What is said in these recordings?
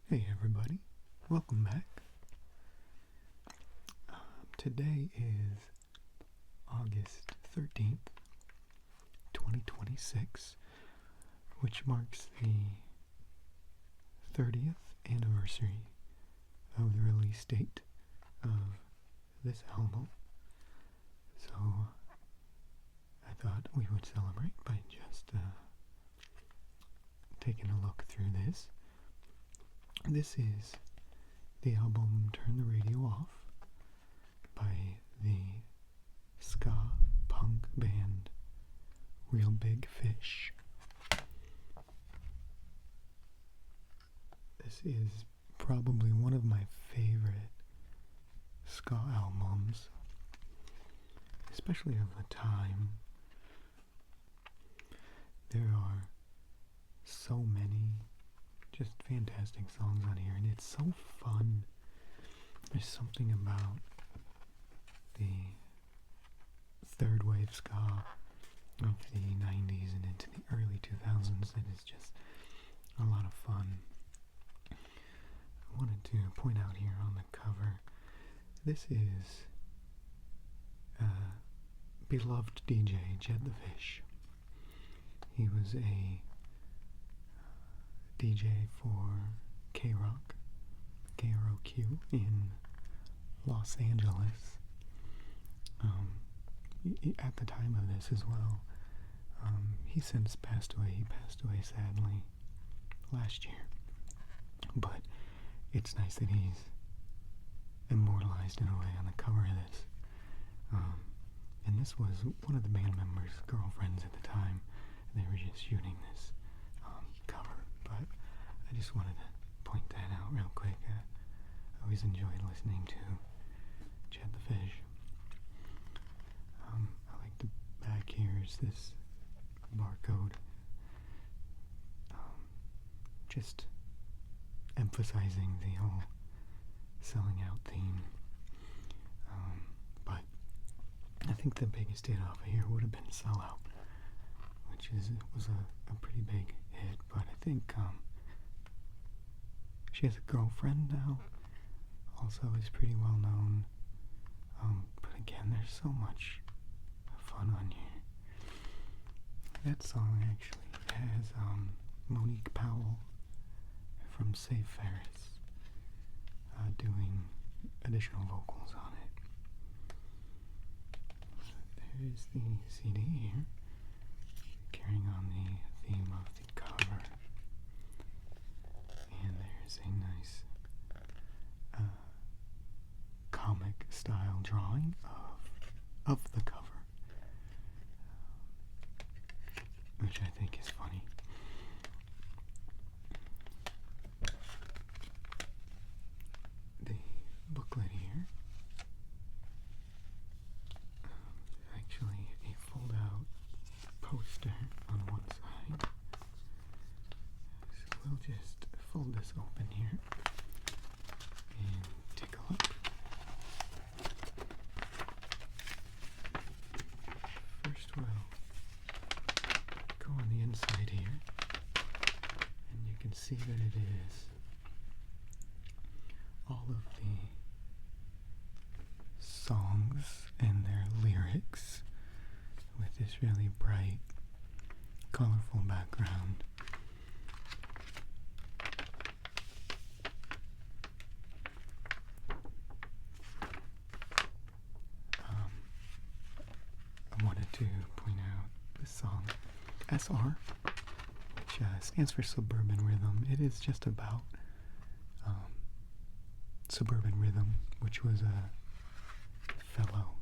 Hey everybody, welcome back. Today is August 13th, 2026, which marks the 30th anniversary of the release date of this album. So I thought we would celebrate by just taking a look through this. This is the album Turn the Radio Off by the ska punk band Real Big Fish. This is probably one of my favorite ska albums, especially of the time. There are so many just fantastic songs on here, and it's so fun. There's something about the third wave ska of the 90's and into the early 2000s that is just a lot of fun. I wanted to point out here on the cover, this is beloved DJ Jed the Fish. He was a DJ for K-Rock, KROQ in Los Angeles. At the time of this as well. He since passed away. He passed away sadly last year. But it's nice that he's immortalized in a way on the cover of this. And this was one of the band members' girlfriends at the time. They were just shooting this cover. But I just wanted to point that out real quick. I always enjoyed listening to Jed the Fish. I like the back here is this barcode. Just emphasizing the whole selling out theme. But I think the biggest hit off of here would have been Sell Out, which was a pretty big hit, but I think she has a girlfriend now, also is pretty well known. But again, there's so much fun on here. That song actually has Monique Powell from Save Ferris doing additional vocals on it. There's the CD here, carrying on the theme of the cover. And there's a nice comic style drawing of the cover, which I think is funny. The booklet here, actually a fold out poster on one side. So we'll just fold this open here and take a look. First we'll go on the inside here, and you can see that it is all of the songs and their lyrics with this really bright, colorful background. I wanted to point out this song, SR, which stands for Suburban Rhythm. It is just about Suburban Rhythm, which was a fellow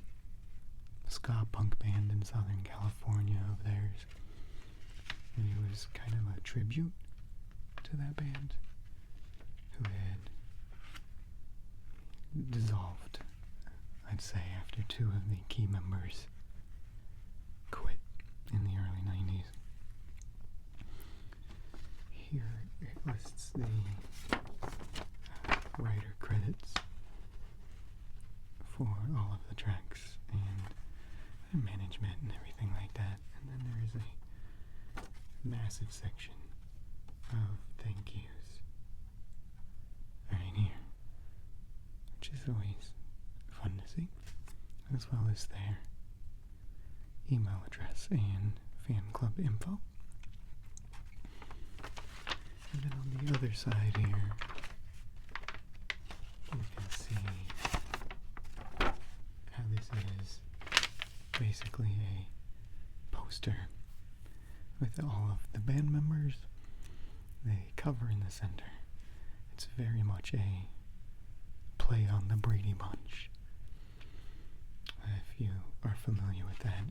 ska punk band in Southern California of theirs. And it was kind of a tribute to that band who had dissolved, I'd say, after two of the key members quit in the early 90's. Here it lists the writer credits for all of the tracks and management and everything like that. And then there is a massive section of thank yous which is always fun to see, as well as their email address and fan club info. And then on the other side here, you can see how this is basically a poster with all of the band members, the cover in the center. It's very much a play on the Brady Bunch, if you are familiar with that.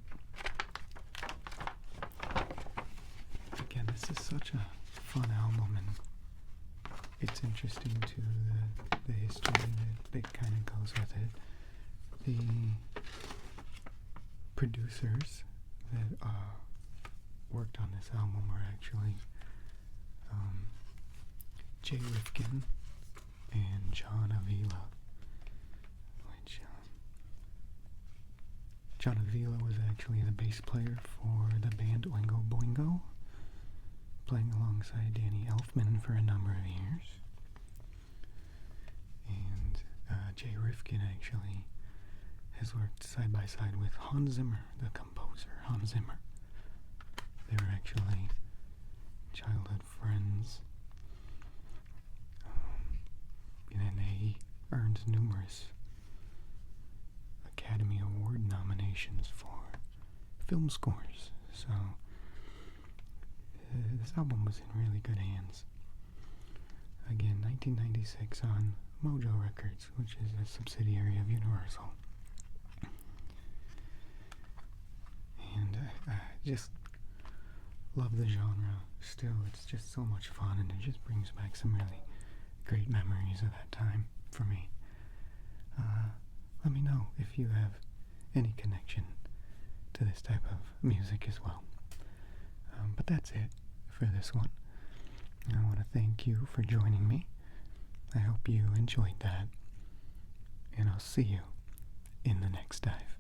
Again, this is such a fun album, and it's interesting to the history that kind of goes with it. The producers that worked on this album were actually Jay Rifkin and John Avila, which John Avila was actually the bass player for the band Oingo Boingo, playing alongside Danny Elfman for a number of years. And Jay Rifkin actually has worked side by side with Hans Zimmer, the composer, Hans Zimmer. They were actually childhood friends. And they earned numerous Academy Award nominations for film scores. So this album was in really good hands. Again, 1996 on Mojo Records, which is a subsidiary of Universal. And I just love the genre still. It's just so much fun, and it just brings back some really great memories of that time for me. Let me know if you have any connection to this type of music as well. But that's it for this one. I want to thank you for joining me. I hope you enjoyed that, and I'll see you in the next dive.